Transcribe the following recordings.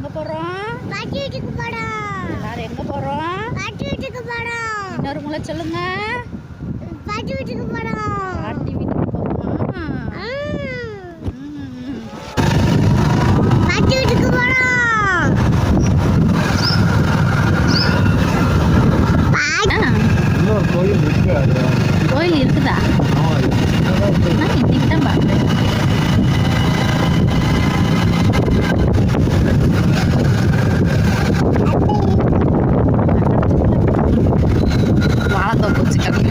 எங்க போறோம்? பாட்டி வீட்டுக்கு போறோம். எல்லாரும் எங்க போறோம்? பாட்டி வீட்டுக்கு போறோம். இன்னொரு முறை சொல்லுங்க. பாட்டி வீட்டுக்கு போறோம். பாட்டி வீட்டுக்கு போறோமா? பாட்டி வீட்டுக்கு போறோம். இன்னொரு கோயில் இருக்கு. கோயில் இருக்குதா? நான் இன்னைக்கு தான் பார்க்குறேன். வாழைத்தோப்பு வச்சுக்காங்க.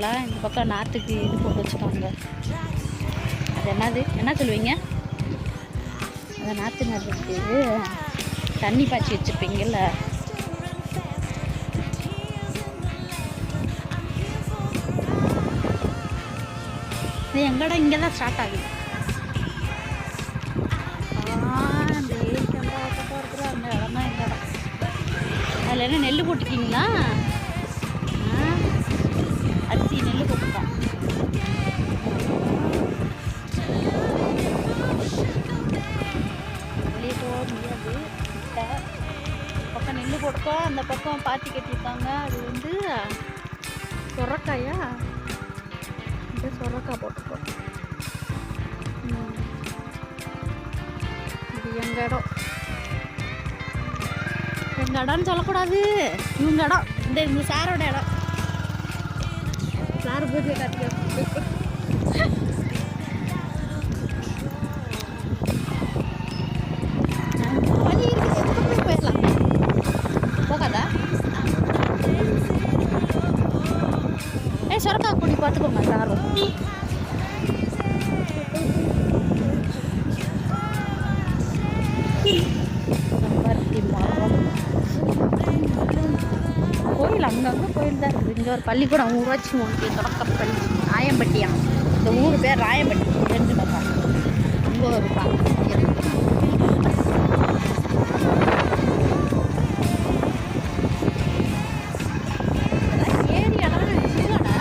பார்த்தீங்களா? இந்த பக்கம் நாற்றுக்கு இது போட்டு வச்சுக்காங்க. அது என்ன சொல்லுவீங்க? அந்த நாற்று நடுறதுக்கு தண்ணி பாய்ச்சி வச்சுருப்பீங்கல்ல. இது எங்கட இங்கே தான் ஸ்டார்ட் ஆகுது. அந்த ஏரிக்கெல்லாம் பக்கம் இருக்கிற அந்த இடம் தான் எங்கள் இடம். அதில் என்ன நெல் போட்டுக்கிங்களா? அரிசி நெல் போட்டுருக்கோம். வெளியே போக முடியாது. பக்கம் நெல் போட்டுருக்கோம். அந்த பக்கம் பாத்தி கட்டியிருக்காங்க. அது வந்து சொரக்காயா? இந்த சொரக்காய் போட்டுருக்கோம். இது எங்கள் இடம். எங்கள் இடம்னு சொல்லக்கூடாது, இவங்க இடம். இந்த சாரோட இடம். சார் பூஜையை காட்டிக்க. வழி இருக்குது, போயிடலாம். போகாதா? சொரக்காய் கூடி பார்த்துக்கோங்க சாரும். கோயில் அங்கங்கே கோயில் தான் இருக்குது. இங்கே ஒரு பள்ளிக்கூடம், ஊராட்சி ஒன்றிய தொடக்கப்பள்ளி ராயம்பட்டியா. இந்த ஊர் பேர் ராயம்பட்டி. ரெண்டு பக்கம் இங்கே ஒரு ஏரியாலாம் இல்லைடா.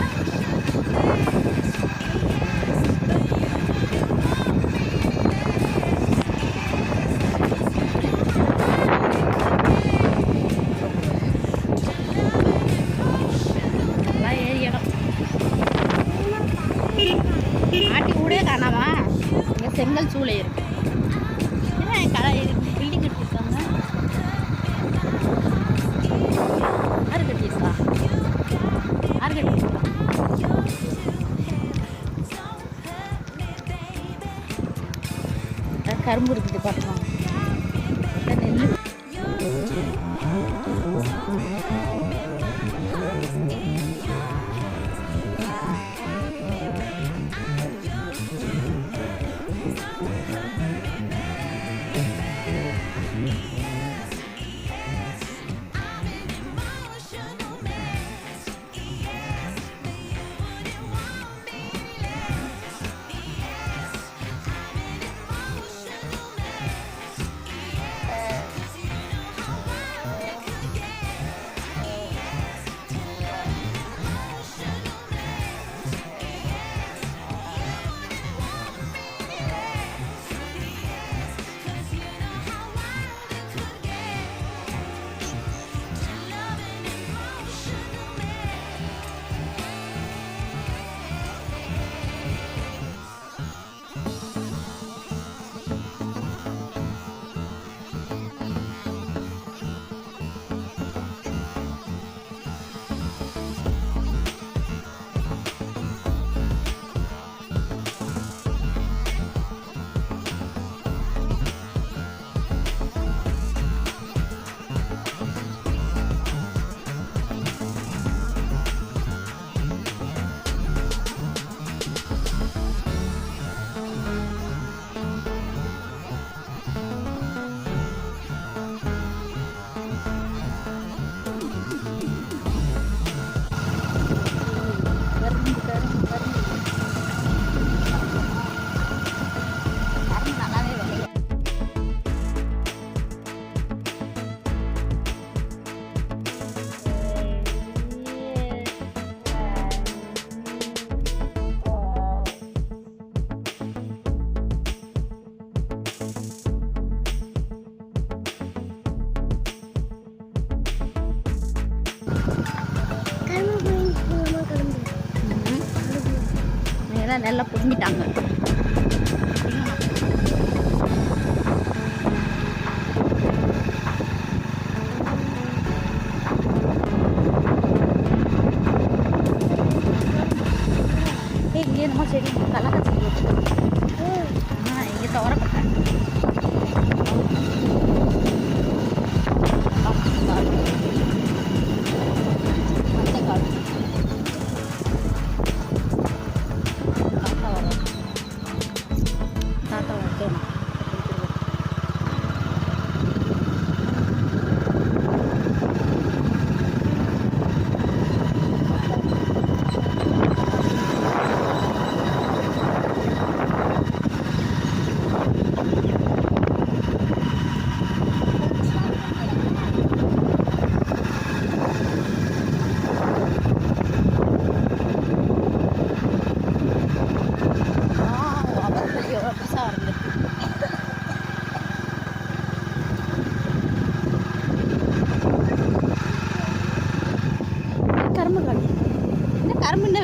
ஆட்டி ஊடே காணாமா? இங்கே செங்கல் சூளை இருக்கு. என்ன கடை பில்டிங் எடுத்துருக்காங்க. யாரு கட்டியிருக்கா? யாரு கட்டியிருக்கா? கரும்பு இருக்குது பார்க்கலாம். நெல் எல்லாம் நல்லா புரிஞ்சிட்டாங்க. இங்கே என்னமோ செடி கலக்க செடி வச்சுருக்கோம். இங்கே துவரப்பட்டேன்.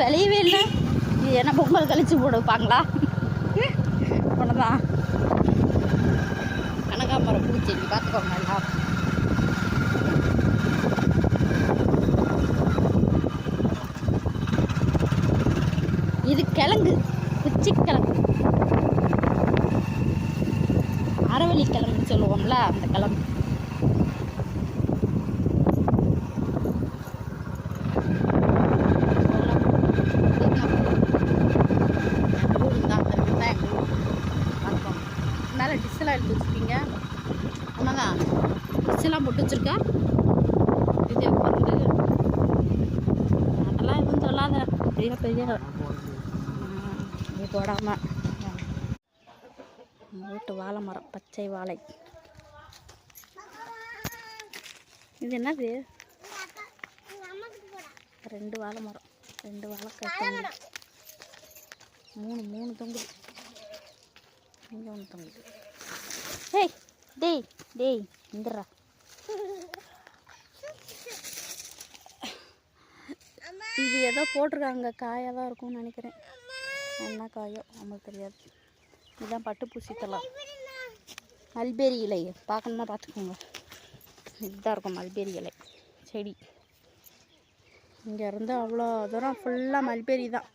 விளையவே இல்லை. இது என்ன பொங்கல் கழிச்சு போட வைப்பாங்களா? ஒன்றுதான் கனகாம்பரம் பூச்செடி பார்த்துக்கோங்க எல்லாம். இது கிழங்கு, குச்சி கிழங்கு, அரவள்ளி கிழங்குன்னு சொல்லுவோம்ல, அந்த கிழங்கு. மேலே டிஷ்ஷெல்லாம் எடுத்து வச்சுருக்கீங்க. ஆமாங்க, டிஷ்ஷெல்லாம் போட்டு வச்சுருக்கா. இது வந்து அதெல்லாம் எதுவும் சொல்லாத, பெரிய பெரிய இது போடாமல். வீட்டு வாழை மரம், பச்சை வாழை. இது என்னது? 2 வாழை மரம், 2 வாழைக்காய், 3 தொங்குது. இங்கே ஒன்று தொங்குது. ஏய் டேய் டேய் இந்துடுறா. இது ஏதோ போட்டிருக்காங்க, காயாக தான் இருக்கும்னு நினைக்கிறேன். என்ன காயோ நம்மளுக்கு தெரியாது. இதுதான் பட்டுப்பூசி தலை, மல்பெரி இலை. பார்க்கணுமா பார்த்துக்கோங்க. இதுதான் இருக்கும் மல்பெரி இலை செடி. இங்கேருந்து அவ்வளோ தூரம் ஃபுல்லாக மல்பெரி தான்.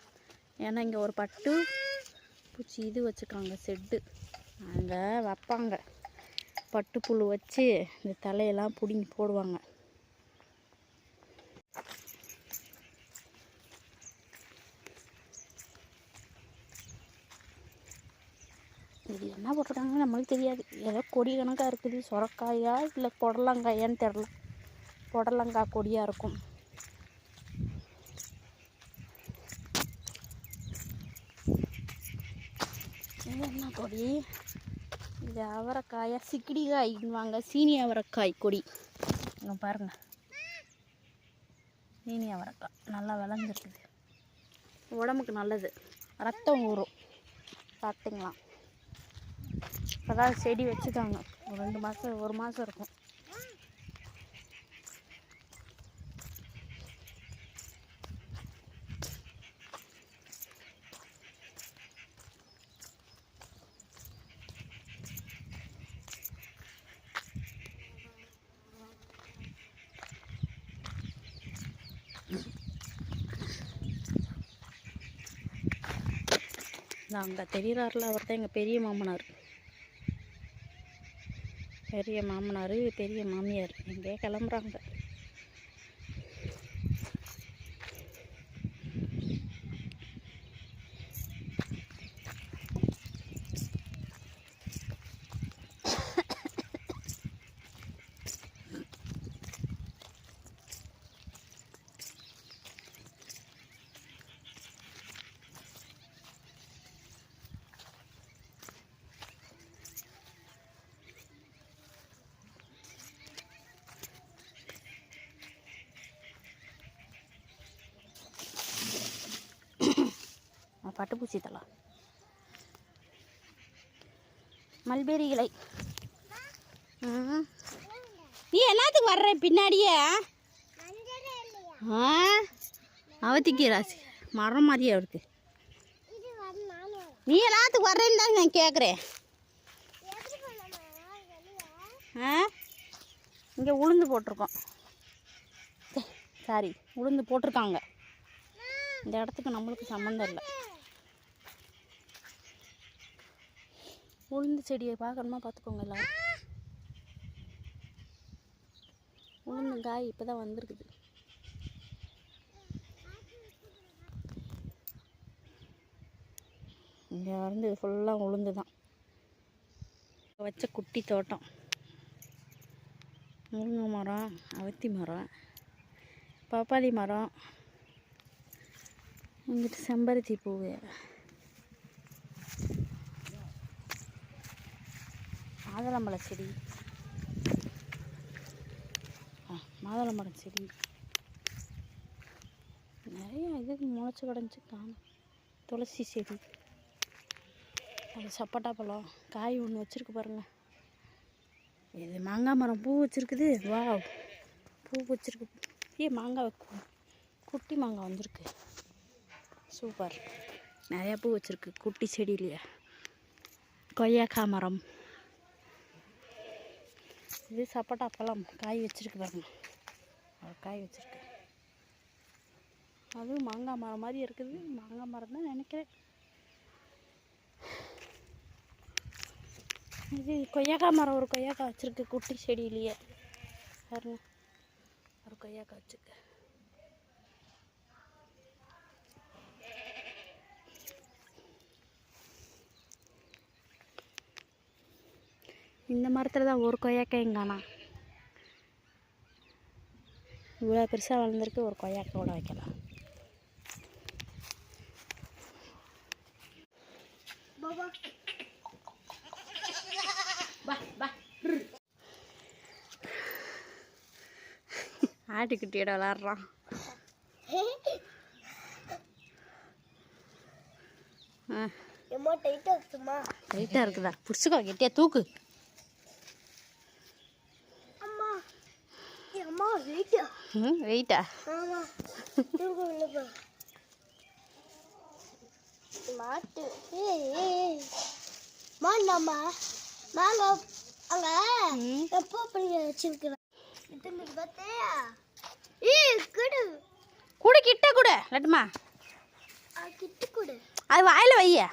ஏன்னா இங்கே ஒரு பட்டு பூச்சி இது வச்சுருக்காங்க, செட்டு. அங்கே வைப்பாங்க பட்டுப்புழு வச்சு இந்த தலையெல்லாம் பிடுங்கி போடுவாங்க. இது என்ன போட்டிருக்காங்கன்னு நம்மளுக்கு தெரியாது. ஏதோ கொடி கணக்காக இருக்குது. சுரக்காயா இல்லை புடலங்காயான்னு தெரில. புடலங்காய் கொடியாக இருக்கும். இது என்ன கொடி? இது அவரைக்காயா, சிக்கிடி காய்வாங்க, சீனி அவரைக்காய் கொடி. இங்கே பாருங்க, சீனி அவரைக்காய் நல்லா விளைஞ்சிருக்குது. உடம்புக்கு நல்லது, ரத்தம் ஊறும். பார்த்திங்களா, இப்போதான் செடி வச்சுக்காங்க. ஒரு 2 மாதம் 1 மாதம் இருக்கும். அங்கே தெரிகிறாரில்ல, அவர் தான் எங்கள் பெரிய மாமனார். பெரிய மாமனார், பெரிய மாமியார் எங்கேயே கிளம்புறாங்க. பட்டுப்பூச்சி தலை, மல்பெரி இலை. நீ என்னத்துக்கு வர்ற பின்னாடியே? அவத்திக்கு ராசி மரம் மாதிரியே இருக்கு. நீ எல்லாத்துக்கு வர்றேன்னு தான் நான் கேட்குறேன். இங்கே உளுந்து போட்டிருக்கோம். சாரி, உளுந்து போட்டிருக்காங்க. இந்த இடத்துக்கு நம்மளுக்கு சம்மந்தம் இல்லை. உளுந்து செடியை பார்க்கணுமா பார்த்துக்கோங்க எல்லாம். உளுந்து காய் இப்போ தான் வந்திருக்குது. இங்கே வந்து ஃபுல்லாக உளுந்து தான் வச்ச குட்டி தோட்டம். முருங்கை மரம், அவத்தி மரம், பப்பாளி மரம், இங்கிட்டு செம்பருத்தி பூ, மாதுளம்பழ செடி, மாதுளம்பழம் செடி, நிறைய இதுக்கு முளைச்சி கிடஞ்சி காணும். துளசி செடி, அது சப்போட்டா பழம் காய் ஒன்று வச்சுருக்கு பாருங்கள். இது மாங்காய் மரம் பூ வச்சுருக்குது. வா, பூ வச்சுருக்கு. மாங்காய் குட்டி மாங்காய் வந்திருக்கு. சூப்பர். நிறையா பூ வச்சுருக்கு குட்டி செடியிலையே. கொய்யாக்காய் மரம். இது சப்போட்டா பழம் காய் வச்சுருக்கு பாருங்க. காய் வச்சுருக்கு. அதுவும் மாங்காய் மரம் மாதிரி இருக்குது. மாங்காய் மரம் தான் நினைக்கிறேன். இது கொய்யாக்காய் மரம். ஒரு கொய்யாக்காய் வச்சுருக்கு குட்டி செடியிலையே பாருங்க. ஒரு கொய்யாக்காய் வச்சுருக்கு. இந்த மரத்தில் தான் ஒரு கொய்யாக்காயும் காணோம். இவ்வளோ பெருசாக வளர்ந்துருக்கு. ஒரு கொய்யாக்காய் கூட வைக்கலாம். ஆட்டுக்குட்டியோட விளாட்றான். டைட்டாக இருக்குதா? பிடிச்சிக்கோ, கெட்டியா தூக்கு. வெயிட்டா? குடு கிட்ட குடு லட்டுமா. அது வாயில வைய.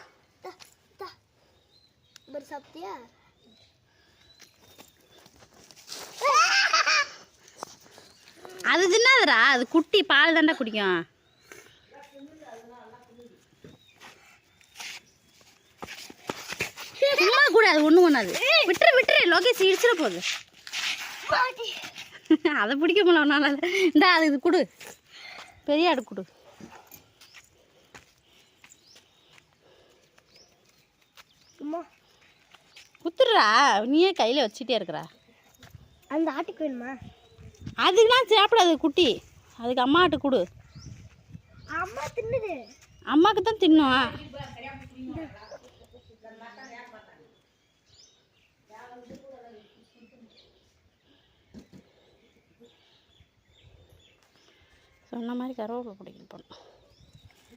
சாப்பிட்டியா? அது தின்னாதுடா. அது குட்டி பால் தாண்டா குடிக்கும். சும்மா கூட அது ஒன்றும் ஒன்றாது. விட்டுரு விட்டுரு. லோகேஷ் இடிச்சிட போகுது. அதை பிடிக்க முடியல ஒன்றால. இந்தா அது இது கொடு. பெரிய ஆடு கொடு. குத்துடுறா. நீயே கையில் வச்சுட்டே இருக்கிறா. அந்த ஆட்டுக்கு வேணுமா? அதுக்கெல்லாம் சாப்பிடாது குட்டி. அதுக்கு அம்மா ஆட்டு கொடு. அம்மா தின்னுது. அம்மாவுக்கு தான் தின்னும். சொன்ன மாதிரி கருவேப்பிலை பிடிக்கணும்.